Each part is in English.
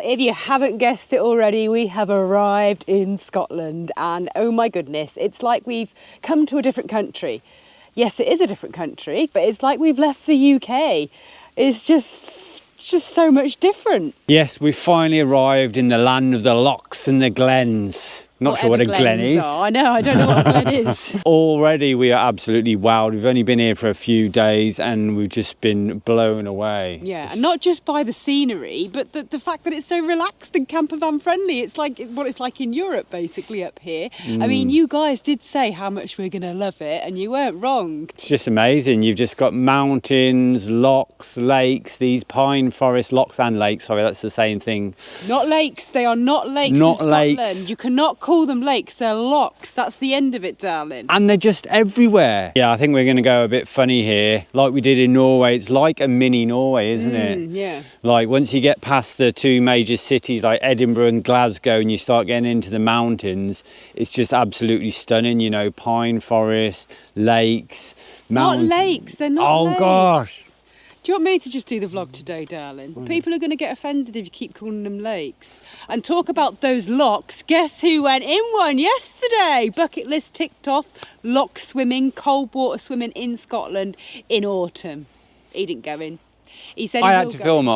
If you haven't guessed it already, we have arrived in Scotland, and oh my goodness, it's like we've come to a different country. Yes, it is a different country, but it's like we've left the UK. It's just so much different. Yes, we've finally arrived in the land of the lochs and the glens. Not sure what a glen is. I know, I don't know what a glen is. Already we are absolutely wowed. We've only been here for a few days and we've just been blown away. Yeah, and not just by the scenery, but the fact that it's so relaxed and camper van friendly. It's like what it's like in Europe, basically, up here. I mean, you guys did say how much we're going to love it, and you weren't wrong. It's just amazing. You've just got mountains, lochs, lakes, these pine forest lochs and lakes. Sorry, that's the same thing. Not lakes. They are not lakes Not in Scotland. lakes. You cannot call them lakes. They're lochs. That's the end of it, darling. And they're just everywhere. Yeah, I think we're going to go a bit funny here. Like we did in Norway. It's like a mini Norway, isn't it? Yeah. Like once you get past the two major cities like Edinburgh and Glasgow and you start getting into the mountains, it's just absolutely stunning. You know, pine forest, lakes, mountains. Not lakes. They're not lakes. Oh, gosh. Do you want me to just do the vlog today, darling? People are going to get offended if you keep calling them lakes. And talk about those lochs. Guess who went in one yesterday? Bucket list ticked off. Loch swimming, cold water swimming in Scotland in autumn. He didn't go in. He said I had to film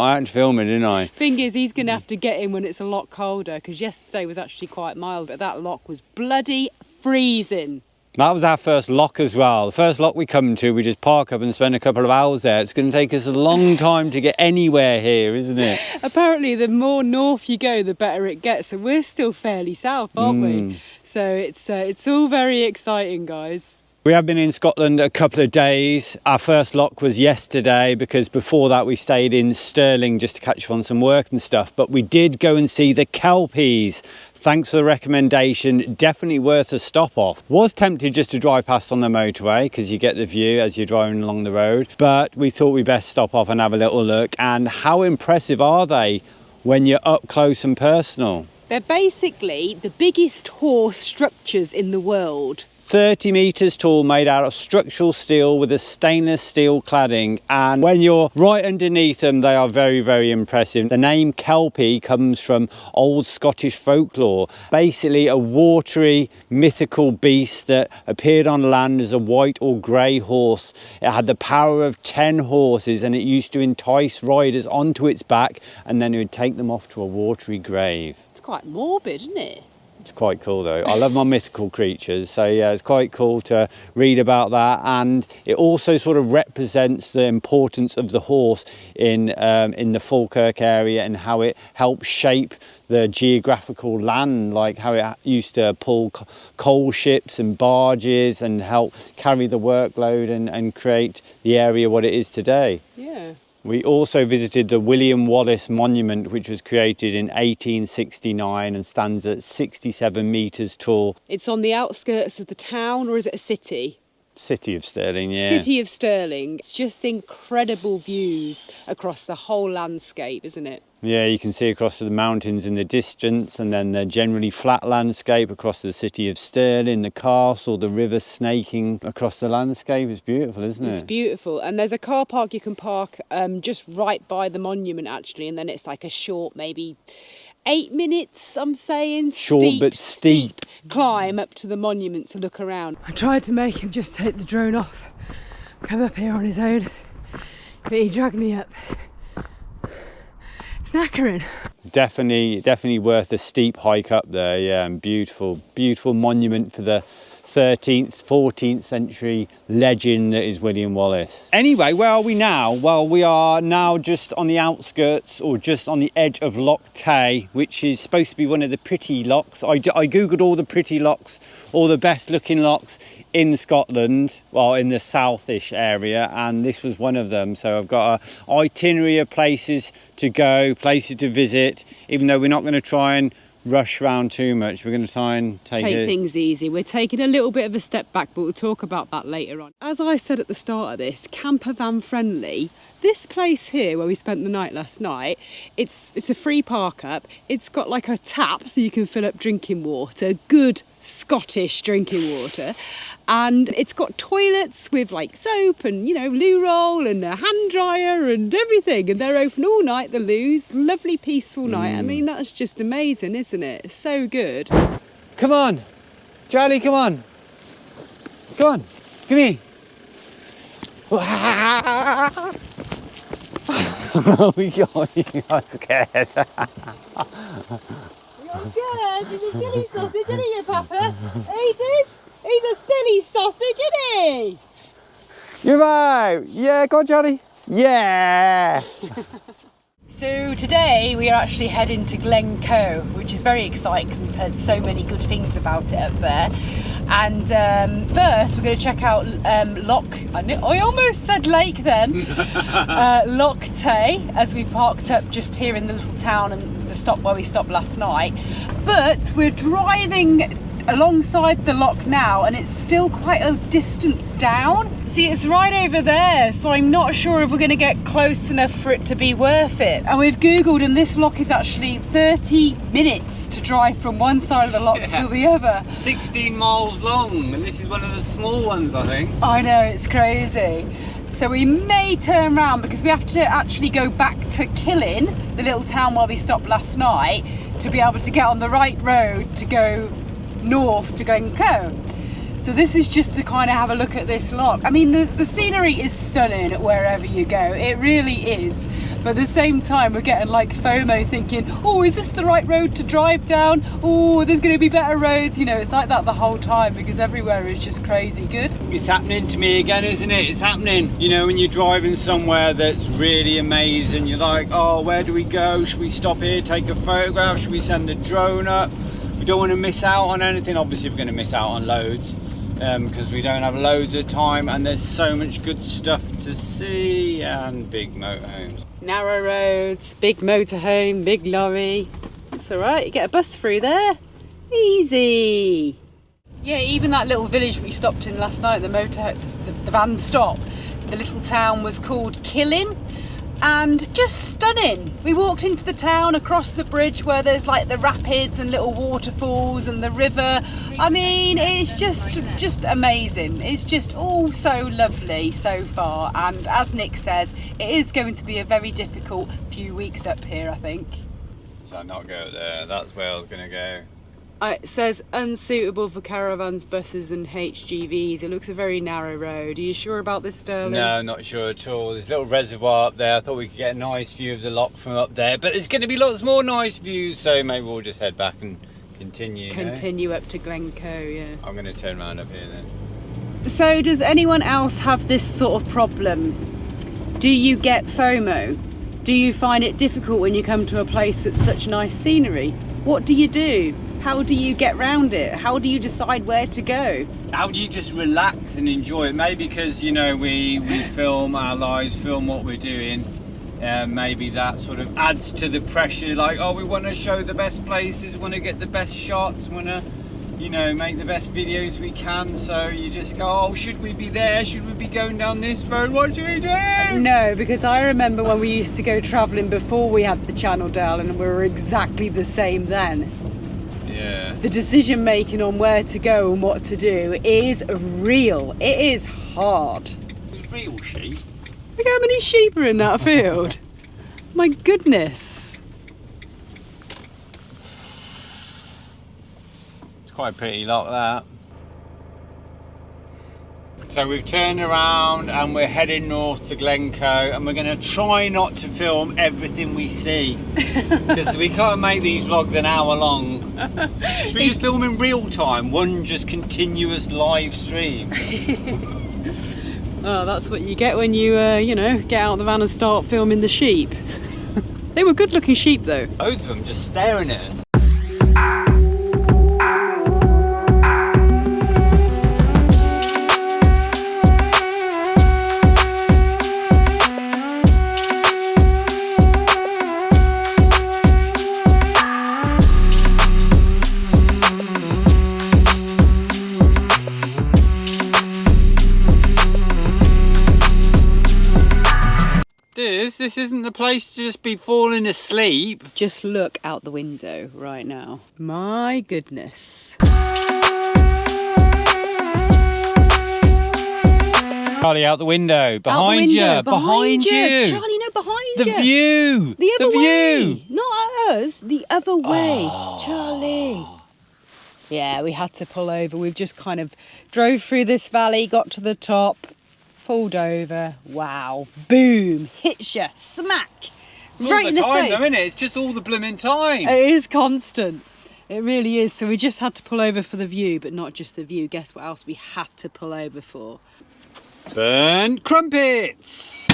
it, didn't I? Thing is, he's going to have to get in when it's a lot colder, because yesterday was actually quite mild, but that loch was bloody freezing. That was our first loch as well. The first loch we come to, we just park up and spend a couple of hours there. It's going to take us a long time to get anywhere here, isn't it? Apparently, the more north you go, the better it gets. And we're still fairly south, aren't we? So it's all very exciting, guys. We have been in Scotland a couple of days. Our first loch was yesterday because before that we stayed in Stirling just to catch up on some work and stuff. But we did go and see the kelpies. Thanks for the recommendation. Definitely worth a stop off. Was tempted just to drive past on the motorway because you get the view as you're driving along the road. But we thought we'd best stop off and have a little look. And how impressive are they when you're up close and personal? They're basically the biggest horse structures in the world. 30 metres tall, made out of structural steel with a stainless steel cladding, and when you're right underneath them they are very, very impressive. The name Kelpie comes from old Scottish folklore, basically a watery mythical beast that appeared on land as a white or grey horse. It had the power of 10 horses and it used to entice riders onto its back and then it would take them off to a watery grave. It's quite morbid, isn't it? It's quite cool though. I love my mythical creatures, so yeah, it's quite cool to read about that, and it also sort of represents the importance of the horse in the Falkirk area and how it helped shape the geographical land, like how it used to pull coal ships and barges and help carry the workload and create the area what it is today. Yeah. We also visited the William Wallace Monument, which was created in 1869 and stands at 67 metres tall. It's on the outskirts of the town, or is it a city? City of Stirling, yeah. City of Stirling. It's just incredible views across the whole landscape, isn't it? Yeah, you can see across the mountains in the distance, and then the generally flat landscape across the city of Stirling, the castle, the river snaking across the landscape. It's beautiful, isn't it? It's beautiful. And there's a car park you can park just right by the monument, actually, and then it's like a short, maybe 8 minutes, I'm saying. Short but steep climb up to the monument to look around. I tried to make him just take the drone off, come up here on his own, but he dragged me up. It's knackering. Definitely worth a steep hike up there, yeah, and beautiful monument for the 13th, 14th century legend that is William Wallace. Anyway, where are we now? Well, we are now just on the outskirts, or just on the edge of Loch Tay, which is supposed to be one of the pretty lochs. I googled all the pretty lochs, all the best looking lochs in Scotland, well, in the southish area, and this was one of them. So I've got an itinerary of places to go, places to visit, even though we're not going to try and rush round too much. We're going to try and take things easy. We're taking a little bit of a step back, but we'll talk about that later on. As I said at the start of this, camper van friendly. This place here where we spent the night last night, it's a free park up. It's got like a tap so you can fill up drinking water, good Scottish drinking water, and it's got toilets with like soap and, you know, loo roll and a hand dryer and everything, and they're open all night, the loos. Lovely peaceful night. I mean, that's just amazing, isn't it? It's so good. Come on, Charlie, come on. Come on, come here. Oh my God, you got scared. You're scared? He's a silly sausage, isn't he, Papa? He's a silly sausage, isn't he? You're out. Yeah, go on, Charlie. Yeah. So today we are actually heading to Glen Coe, which is very exciting because we've heard so many good things about it up there. And first we're going to check out I almost said lake then, Loch Tay, as we parked up just here in the little town and the stop where we stopped last night. But we're driving alongside the loch now, and it's still quite a distance down. See, it's right over there, so I'm not sure if we're going to get close enough for it to be worth it. And we've googled, and this loch is actually 30 minutes to drive from one side of the loch to the other. 16 miles long, and this is one of the small ones, I think. I know, it's crazy. So we may turn around because we have to actually go back to Killin, the little town where we stopped last night, to be able to get on the right road to go north to Glen Coe. So this is just to kind of have a look at this loch. I mean, the scenery is stunning wherever you go. It really is. But at the same time, we're getting like FOMO, thinking, oh, is this the right road to drive down? Oh, there's going to be better roads. You know, it's like that the whole time because everywhere is just crazy good. It's happening to me again, isn't it? It's happening. You know, when you're driving somewhere that's really amazing, you're like, oh, where do we go? Should we stop here, take a photograph? Should we send a drone up? We don't want to miss out on anything. Obviously, we're going to miss out on loads because we don't have loads of time, and there's so much good stuff to see, and big motorhomes. Narrow roads, big motorhome, big lorry. It's all right, you get a bus through there. Easy. Yeah, even that little village we stopped in last night, the van stop, the little town was called Killin. And just stunning. We walked into the town, across the bridge where there's like the rapids and little waterfalls and the river. I mean, it's just amazing. It's just all so lovely so far. And as Nick says, it is going to be a very difficult few weeks up here, I think. Should I not go there? That's where I was going to go. It says unsuitable for caravans, buses and HGVs. It looks a very narrow road. Are you sure about this, Sterling? No, not sure at all. There's a little reservoir up there. I thought we could get a nice view of the loch from up there, but there's going to be lots more nice views, so maybe we'll just head back and continue. Continue up to Glen Coe, yeah. I'm going to turn around up here then. So does anyone else have this sort of problem? Do you get FOMO? Do you find it difficult when you come to a place that's such nice scenery? What do you do? How do you get round it? How do you decide where to go? How do you just relax and enjoy it? Maybe because, you know, we film our lives, film what we're doing. Maybe that sort of adds to the pressure, like, oh, we want to show the best places, want to get the best shots, want to, you know, make the best videos we can. So you just go, oh, should we be there? Should we be going down this road? What should we do? No, because I remember when we used to go travelling before we had the channel, darling, and we were exactly the same then. Yeah. The decision making on where to go and what to do is real. It is hard. Real sheep. Look how many sheep are in that field. My goodness. It's quite a pretty lot, that. So we've turned around and we're heading north to Glen Coe, and we're going to try not to film everything we see because we can't make these vlogs an hour long. We just film in real time, one just continuous live stream. Oh, that's what you get when you, you know, get out of the van and start filming the sheep. They were good looking sheep though. Loads of them just staring at us. This isn't the place to just be falling asleep. Just look out the window right now. My goodness. Charlie, out the window. Out Behind the you. window. Behind you. Charlie, no, behind The you. view. The other way. view. Not at us, the other way. Oh. Charlie. Yeah, we had to pull over. We've just kind of drove through this valley, got to the top, pulled over. Wow. Boom. Hits you. Smack. It's right all in the the time, face. though, isn't it? It's just all the blooming time. It is constant. It really is. So we just had to pull over for the view, but not just the view. Guess what else we had to pull over for? Burnt crumpets.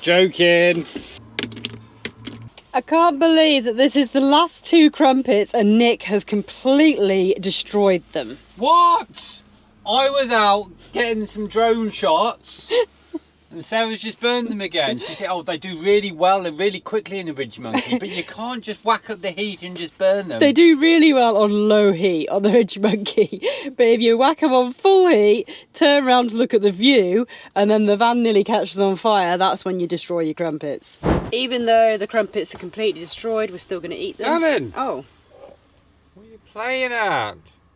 Joking. I can't believe that this is the last 2 crumpets and Nick has completely destroyed them. What? I was out getting some drone shots and Sarah's just burned them again. She said, oh, they do really well and really quickly in a ridge monkey, but you can't just whack up the heat and just burn them. They do really well on low heat on the ridge monkey, but if you whack them on full heat, turn around to look at the view, and then the van nearly catches on fire, that's when you destroy your crumpets. Even though the crumpets are completely destroyed, we're still going to eat them. Alan! Oh, What are you playing at?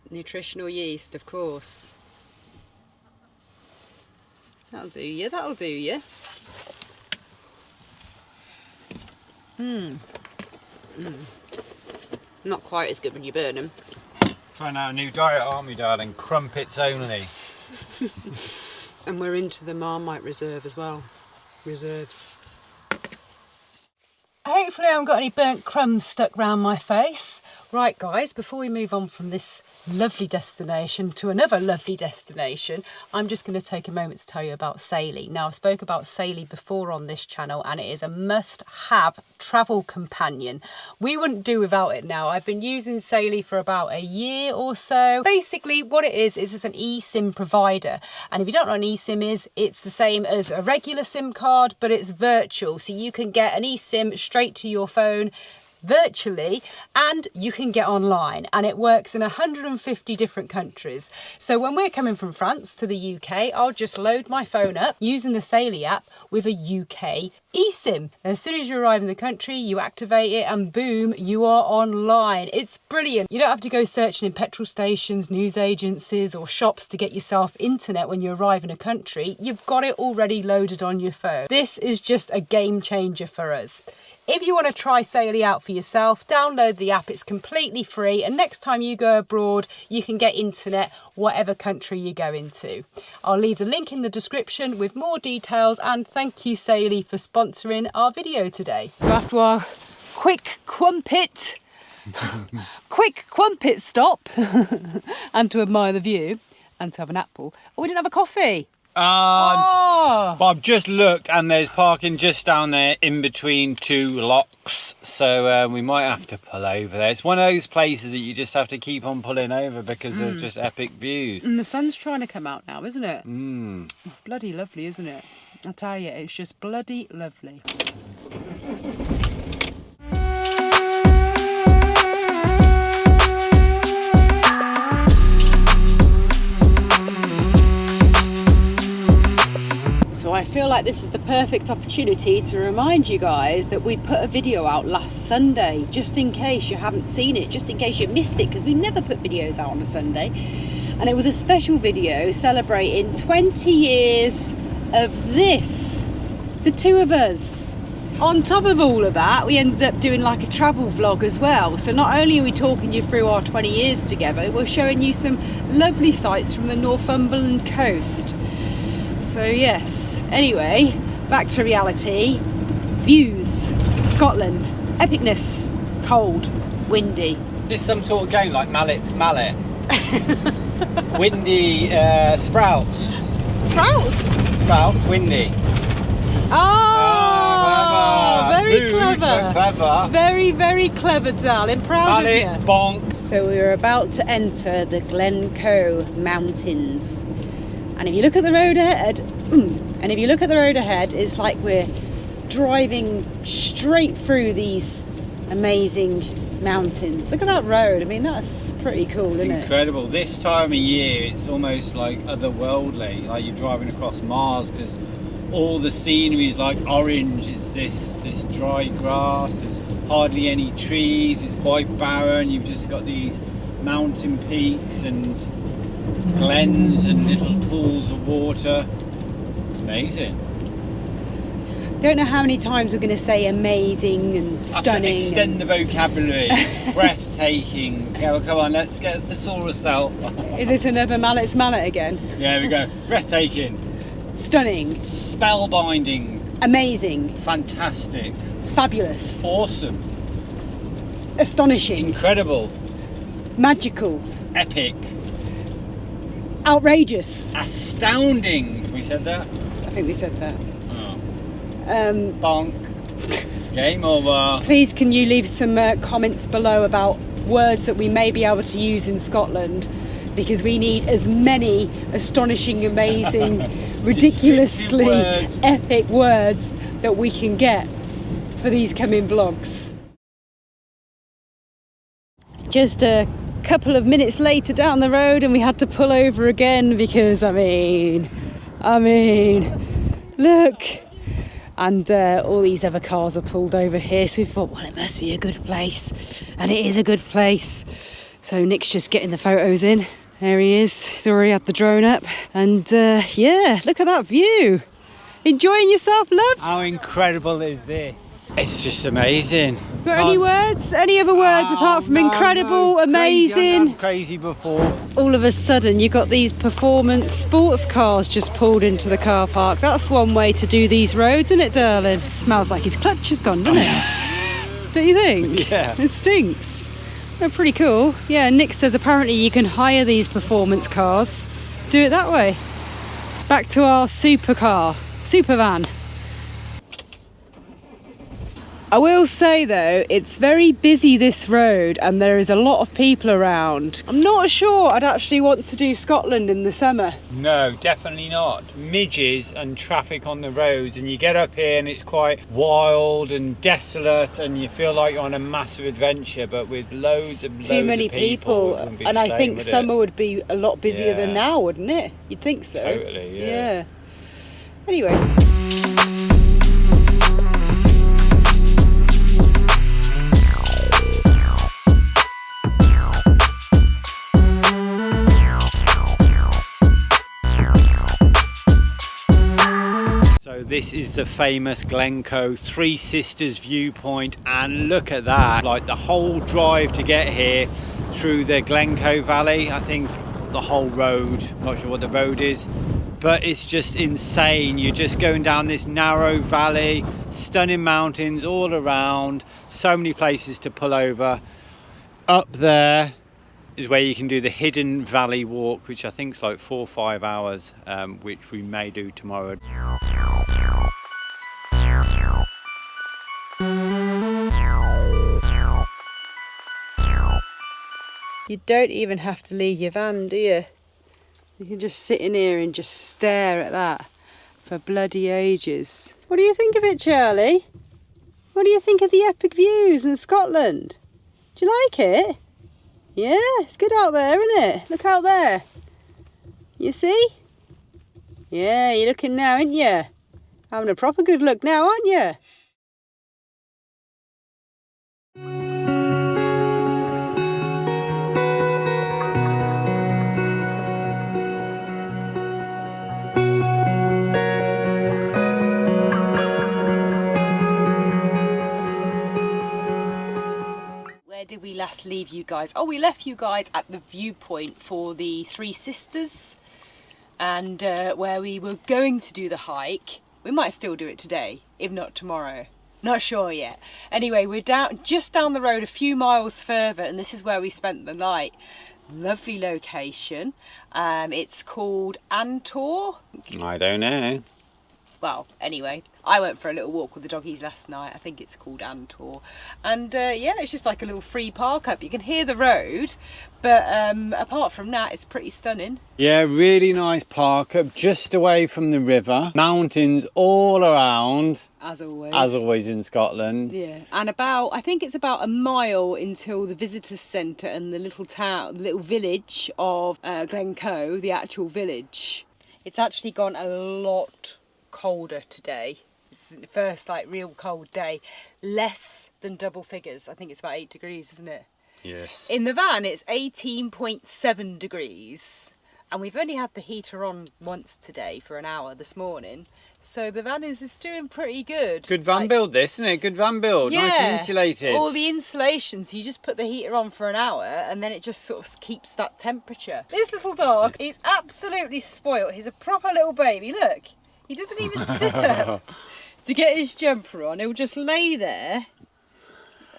nutritional yeast, of course. That'll do you, that'll do you. Not quite as good when you burn them. Trying out a new diet, aren't we, darling? Crumpets only. And we're into the Marmite Reserve as well. Reserves. Hopefully I haven't got any burnt crumbs stuck round my face. Right guys, before we move on from this lovely destination to another lovely destination, I'm just going to take a moment to tell you about Sailey. Now I've spoke about Sailey before on this channel and it is a must-have travel companion. We wouldn't do without it now. I've been using Sailey for about a year or so. Basically what it is it's an eSIM provider, and if you don't know what an eSIM is, it's the same as a regular SIM card but it's virtual, so you can get an eSIM straight to your phone virtually and you can get online, and it works in 150 different countries. So when we're coming from France to the UK, I'll just load my phone up using the Sailey app with a UK eSIM. As soon as you arrive in the country, you activate it and boom, you are online. It's brilliant. You don't have to go searching in petrol stations, news agencies or shops to get yourself internet when you arrive in a country. You've got it already loaded on your phone. This is just a game changer for us. If you want to try Sailey out for yourself, download the app. It's completely free, and next time you go abroad, you can get internet whatever country you go into. I'll leave the link in the description with more details, and thank you Sailey for sponsoring our video today. So after our quick crumpet stop and to admire the view and to have an apple, oh, we didn't have a coffee. But I've just looked and there's parking just down there in between 2 locks, so we might have to pull over there. It's one of those places that you just have to keep on pulling over because there's just epic views. And the sun's trying to come out now, isn't it? Mm. Bloody lovely, isn't it? I tell you, it's just bloody lovely. So I feel like this is the perfect opportunity to remind you guys that we put a video out last Sunday, just in case you haven't seen it, just in case you missed it, because we never put videos out on a Sunday. And it was a special video celebrating 20 years of this, the 2 of us. On top of all of that, we ended up doing like a travel vlog as well. So not only are we talking you through our 20 years together, we're showing you some lovely sights from the Northumberland coast. So yes, anyway, back to reality. Views, Scotland, epicness, cold, windy. This is some sort of game like Mallet's Mallet. Windy Sprouts. Sprouts? Sprouts, windy. Oh, very Rude, clever. but clever. Very, very clever, darling. Proud Mallet's of you. bonk. So we're about to enter the Glen Coe mountains. And if you look at the road ahead, it's like we're driving straight through these amazing mountains. Look at that road. I mean, that's pretty cool, isn't it? Incredible. This time of year, it's almost like otherworldly, like you're driving across Mars, because all the scenery is like orange. It's this dry grass. There's hardly any trees. It's quite barren. You've just got these mountain peaks and glens and little pools of water. It's amazing. Don't know how many times we're going to say amazing and I have to stunning. extend the vocabulary. Breathtaking. Come on, let's get the thesaurus out. Is this another mallet's mallet again? Yeah, we go. Breathtaking. Stunning. Spellbinding. Amazing. Fantastic. Fabulous. Awesome. Astonishing. Incredible. Magical. Epic. Outrageous. Astounding. We said that? I think we said that. Bonk. Game over. Please can you leave some comments below about words that we may be able to use in Scotland, because we need as many astonishing, amazing, ridiculously words. epic words that we can get for these coming vlogs. Just a couple of minutes later down the road and we had to pull over again because I mean look. And all these other cars are pulled over here, so we thought, well, it must be a good place, and it is a good place. So Nick's just getting the photos in. There he is. He's already had the drone up, and yeah, look at that view. Enjoying yourself, love? How incredible is this? It's just amazing. Got any words? Any other words apart from incredible, amazing? Crazy before. All of a sudden, you got these performance sports cars just pulled into the car park. That's one way to do these roads, isn't it, darling? Smells like his clutch has gone, doesn't it? Don't you think? Yeah. It stinks. They're pretty cool. Yeah, Nick says apparently you can hire these performance cars. Do it that way. Back to our super van. I will say though, it's very busy this road and there is a lot of people around. I'm not sure I'd actually want to do Scotland in the summer. No, definitely not. Midges and traffic on the roads, and you get up here and it's quite wild and desolate and you feel like you're on a massive adventure, but with loads Too many of people. It wouldn't be and the I same, think would summer it? would be a lot busier than now, wouldn't it? You'd think so. Totally, yeah. Anyway. So this is the famous Glen Coe Three Sisters viewpoint, and look at that, like the whole drive to get here through the Glen Coe Valley. I think the whole road, not sure what the road is, but it's just insane. You're just going down this narrow valley, stunning mountains all around, so many places to pull over. Up there is where you can do the hidden valley walk, which I think is like 4 or 5 hours, which we may do tomorrow. You don't even have to leave your van, do you? You can just sit in here and just stare at that for bloody ages. What do you think of it, Charlie? What do you think of the epic views in Scotland? Do you like it? Yeah, it's good out there, isn't it? Look out there. You see? Yeah, you're looking now, aren't you? Having a proper good look now, aren't you? Where did we last leave you guys? Oh, we left you guys at the viewpoint for the Three Sisters, and where we were going to do the hike. We might still do it today, if not tomorrow. Not sure yet. Anyway, we're just down the road a few miles further, and this is where we spent the night. Lovely location. It's called Antor. I don't know. Well, anyway, I went for a little walk with the doggies last night. I think it's called Antor. And yeah, it's just like a little free park up. You can hear the road, but apart from that, it's pretty stunning. Yeah, really nice park up just away from the river. Mountains all around. As always. As always in Scotland. Yeah, and I think it's about a mile until the visitors centre and the little town, the little village of Glen Coe, the actual village. It's actually gone a lot colder today. It's the first like real cold day. Less than double figures. I think it's about 8 degrees, isn't it? Yes. In the van it's 18.7 degrees. And we've only had the heater on once today for an hour this morning. So the van is doing pretty good. Good van build this, isn't it? Good van build. Yeah, Nice and insulated. all the insulations, you just put the heater on for an hour and then it just sort of keeps that temperature. This little dog is absolutely spoilt. He's a proper little baby. Look, he doesn't even sit up to get his jumper on. He'll just lay there.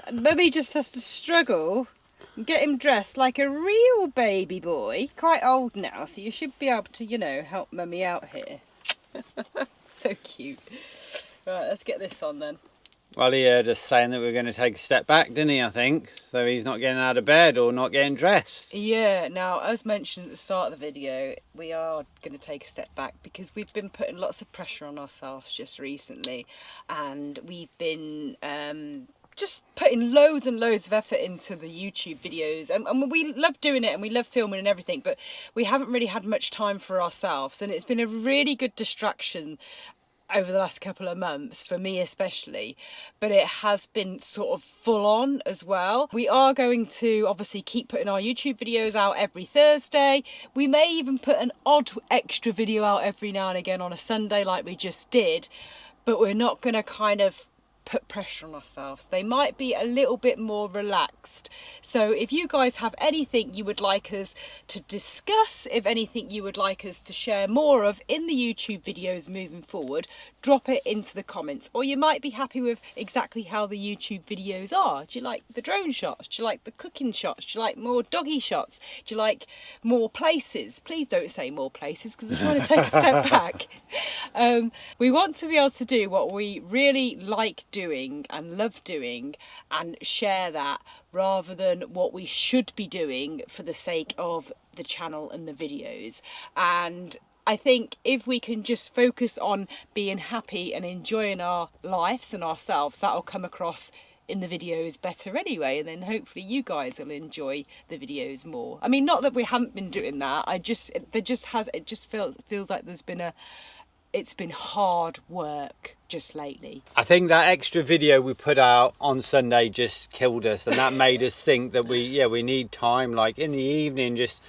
And Mummy just has to struggle and get him dressed like a real baby boy. Quite old now, so you should be able to, you know, help Mummy out here. So cute. Right, let's get this on then. Well, he heard us saying that we're going to take a step back, didn't he, I think? So he's not getting out of bed or not getting dressed. Yeah, now, as mentioned at the start of the video, we are going to take a step back because we've been putting lots of pressure on ourselves just recently. And we've been just putting loads and loads of effort into the YouTube videos, and we love doing it and we love filming and everything, but we haven't really had much time for ourselves, and it's been a really good distraction over the last couple of months, for me especially, but it has been sort of full on as well. We are going to obviously keep putting our YouTube videos out every Thursday. We may even put an odd extra video out every now and again on a Sunday like we just did, but we're not going to kind of put pressure on ourselves. They might be a little bit more relaxed. So if you guys have anything you would like us to discuss, if anything you would like us to share more of in the YouTube videos moving forward, drop it into the comments. Or you might be happy with exactly how the YouTube videos are. Do you like the drone shots? Do you like the cooking shots? Do you like more doggy shots? Do you like more places? Please don't say more places because we're trying to take a step back. We want to be able to do what we really like doing and love doing and share that, rather than what we should be doing for the sake of the channel and the videos. And I think if we can just focus on being happy and enjoying our lives and ourselves, that'll come across in the videos better anyway, and then hopefully you guys will enjoy the videos more. I mean, not that we haven't been doing that, it just feels like it's been hard work just lately. I think that extra video we put out on Sunday just killed us, and that made us think that we need time, like in the evening, just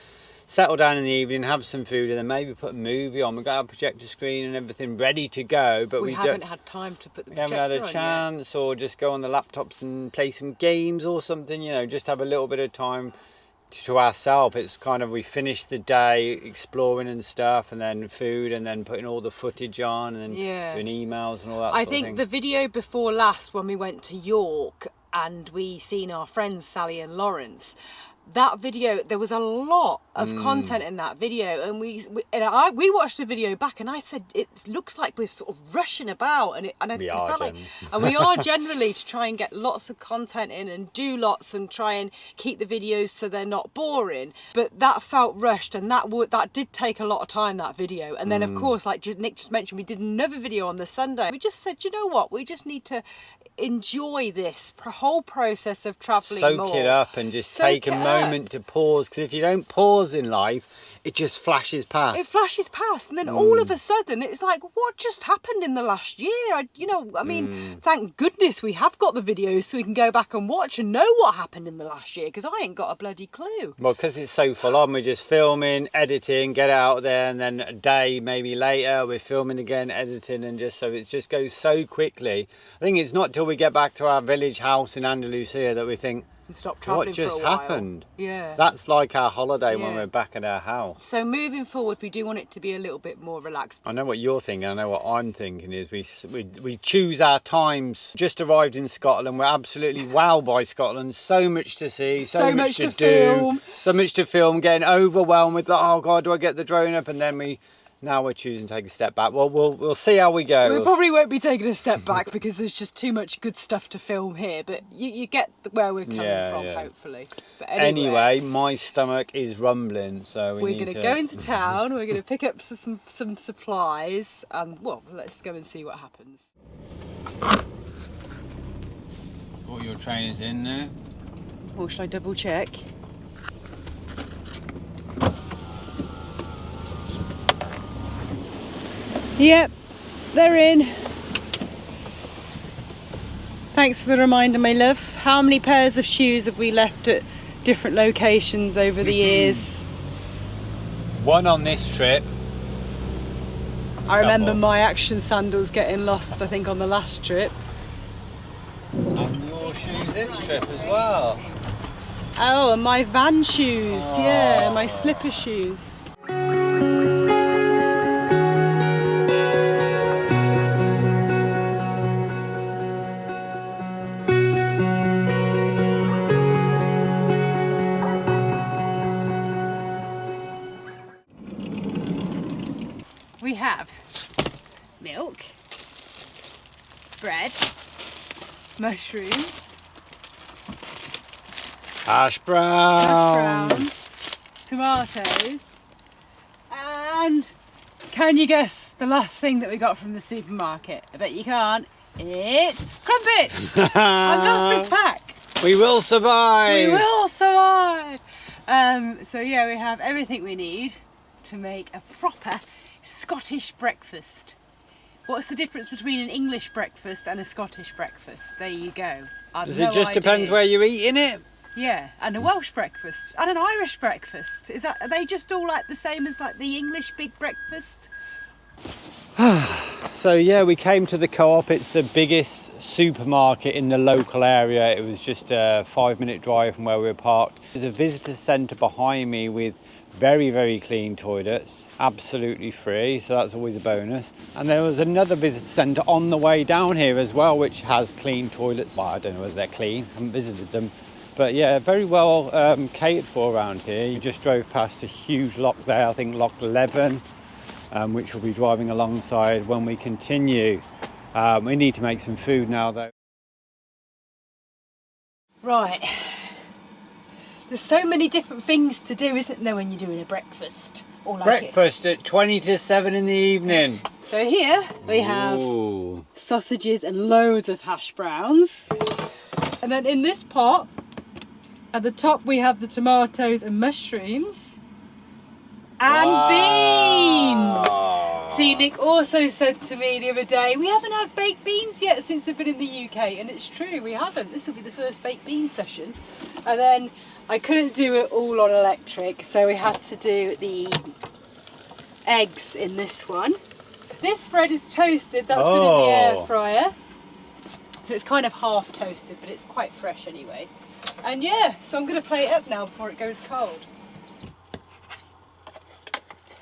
settle down in the evening, have some food, and then maybe put a movie on. We've got our projector screen and everything ready to go, but we haven't had time to put the we projector on. haven't had a chance yet. Or just go on the laptops and play some games or something, you know, just have a little bit of time to ourselves. It's kind of, we finished the day exploring and stuff, and then food, and then putting all the footage on, and then doing emails and all that. I think the video before last, when we went to York and we seen our friends Sally and Lawrence, that video, there was a lot of content in that video, and we watched the video back, and I said it looks like we're sort of rushing about, and we are generally to try and get lots of content in and do lots and try and keep the videos so they're not boring. But that felt rushed, and that did take a lot of time, that video. And then of course, like Nick just mentioned, we did another video on the Sunday. We just said, you know what, we just need to enjoy this whole process of travelling more. Soak it up and just take a moment to pause, because if you don't pause in life, it just flashes past. It flashes past, and then all of a sudden it's like, what just happened in the last year? Thank goodness we have got the videos so we can go back and watch and know what happened in the last year, because I ain't got a bloody clue. Well, because it's so full on, we're just filming, editing, get out there, and then a day maybe later we're filming again, editing, and just so it just goes so quickly. I think it's not till we get back to our village house in Andalusia that we think, stop travelling. What just for a while. happened? Yeah. That's like our holiday when we're back at our house. So moving forward, we do want it to be a little bit more relaxed. I know what you're thinking. I know what I'm thinking is we choose our times. Just arrived in Scotland. We're absolutely wowed by Scotland. So much to see. So much to do. Film. So much to film. Getting overwhelmed with, oh God, do I get the drone up? And then now we're choosing to take a step back. Well, we'll see how we go. We probably won't be taking a step back because there's just too much good stuff to film here. But you get where we're coming from, hopefully. But anyway, my stomach is rumbling, so we're going to go into town. We're going to pick up some supplies, and let's go and see what happens. Got your trainers in there. Or should I double check? Yep, they're in. Thanks for the reminder, my love. How many pairs of shoes have we left at different locations over the years? One on this trip. I remember my action sandals getting lost, I think, on the last trip. And your shoes this trip as well. Oh, and my van shoes, yeah, my slipper shoes. We have milk, bread, mushrooms, Hash browns, tomatoes, and can you guess the last thing that we got from the supermarket? I bet you can't. It's crumpets! A massive pack. We will survive! We will survive! So yeah, we have everything we need to make a proper Scottish breakfast. What's the difference between an English breakfast and a Scottish breakfast? There you go. Does it just depends where you're eating it? Yeah, and a Welsh breakfast and an Irish breakfast. Are they just all like the same as like the English big breakfast? So yeah, we came to the Co-op. It's the biggest supermarket in the local area. It was just a 5-minute drive from where we were parked. There's a visitor centre behind me with very, very clean toilets, absolutely free, so that's always a bonus. And there was another visitor centre on the way down here as well, which has clean toilets. Well, I don't know whether they're clean, I haven't visited them. But yeah, very well catered for around here. You just drove past a huge lock there, I think Loch 11, which we'll be driving alongside when we continue. We need to make some food now though. Right. There's so many different things to do, isn't there, when you're doing a breakfast? Or like Breakfast at 20 to 7 in the evening. So here we have sausages and loads of hash browns. And then in this pot, at the top we have the tomatoes and mushrooms. And beans! See, Nick also said to me the other day, we haven't had baked beans yet since I've been in the UK. And it's true, we haven't. This will be the first baked bean session. And then I couldn't do it all on electric, so we had to do the eggs in this one. This bread is toasted, that's been in the air fryer. So it's kind of half toasted, but it's quite fresh anyway. And yeah, so I'm going to plate it up now before it goes cold.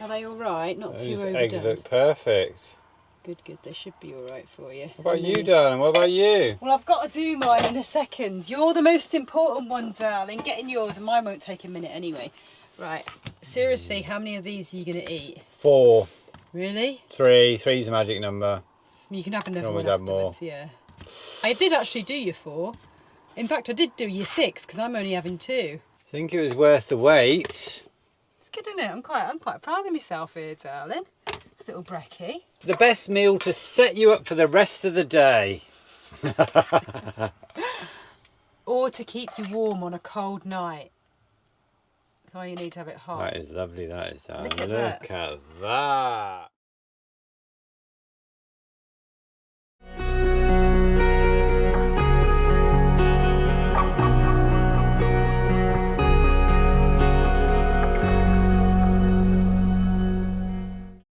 Are they all right? Not too overdone? These eggs look perfect. Good, good. They should be all right for you. What about you, darling? What about you? Well, I've got to do mine in a second. You're the most important one, darling. Getting yours, and mine won't take a minute anyway. Right. Seriously, how many of these are you going to eat? 4. Really? 3. 3's a magic number. You can have another always one have afterwards, yeah. I did actually do your 4. In fact, I did do your 6 because I'm only having 2. I think it was worth the wait. It's good, isn't it? I'm quite proud of myself here, darling. This little brekkie. The best meal to set you up for the rest of the day. Or to keep you warm on a cold night. That's why you need to have it hot. That is lovely, that is, darling. Look at Look at that.